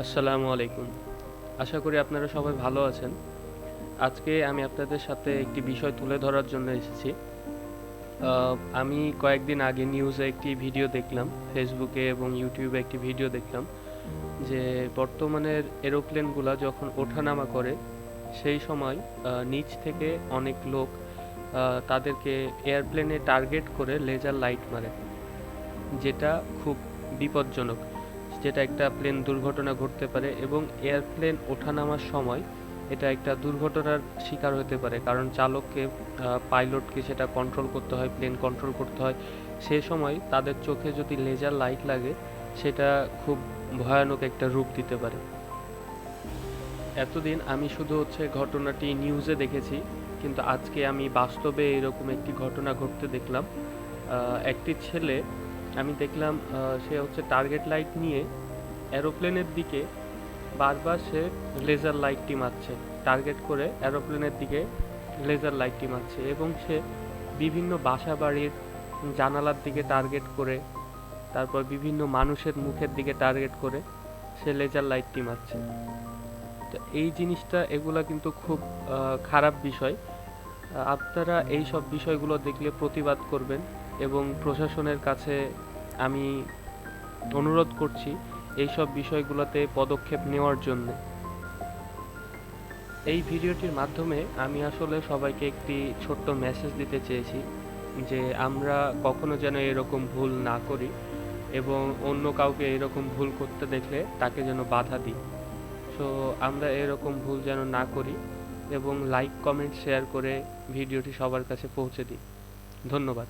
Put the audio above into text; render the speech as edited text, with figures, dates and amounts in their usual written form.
আসসালামু আলাইকুম। আশা করি আপনারা সবাই ভালো আছেন। আজকে আমি আপনাদের সাথে একটি বিষয় তুলে ধরার জন্য এসেছি। আমি কয়েকদিন আগে নিউজে একটি ভিডিও দেখলাম, ফেসবুকে এবং ইউটিউবে একটি ভিডিও দেখলাম যে বর্তমানের এরোপ্লেনগুলা যখন ওঠানামা করে সেই সময় নিচ থেকে অনেক লোক তাদেরকে এয়ারপ্লেনে টার্গেট করে লেজার লাইট মারে, যেটা খুব বিপজ্জনক, যেটা একটা প্লেন দুর্ঘটনা ঘটতে পারে এবং এয়ারপ্লেন ওঠানামার সময় এটা একটা দুর্ঘটনার শিকার হতে পারে, কারণ চালককে পাইলটকে সেটা কন্ট্রোল করতে হয়, প্লেন কন্ট্রোল করতে হয়। সে সময় তাদের চোখে যদি লেজার লাইট লাগে সেটা খুব ভয়ানক একটা রূপ দিতে পারে। এতদিন আমি শুধু ঘটনাটি নিউজে দেখেছি, কিন্তু আজকে আমি বাস্তবে এরকম একটি ঘটনা ঘটতে দেখলাম। একটি ছেলে, আমি দেখলাম সে টার্গেট লাইট নিয়ে এরোপ্লেনের দিকে বারবার সে লেজার লাইটটি মারছে, টার্গেট করে এরোপ্লেনের দিকে লেজার লাইটটি মারছে এবং সে বিভিন্ন বাসা বাড়ির জানালার দিকে টার্গেট করে, তারপর বিভিন্ন মানুষের মুখের দিকে টার্গেট করে সে লেজার লাইটটি মারছে। তো এই জিনিসটা, এগুলা কিন্তু খুব খারাপ বিষয়। আপনারা এই সব বিষয়গুলো দেখলে প্রতিবাদ করবেন এবং প্রশাসনের কাছে আমি অনুরোধ করছি এই সব বিষয়গুলোতে পদক্ষেপ নেওয়ার জন্য। এই ভিডিওটির মাধ্যমে আমি আসলে সবাইকে একটি ছোট্ট মেসেজ দিতে চেয়েছি যে আমরা কখনো যেন এরকম ভুল না করি এবং অন্য কাউকে এরকম ভুল করতে দেখলে তাকে যেন বাধা দিই। সো আমরা এরকম ভুল যেন না করি এবং লাইক, কমেন্ট, শেয়ার করে ভিডিওটি সবার কাছে পৌঁছে দিই। ধন্যবাদ।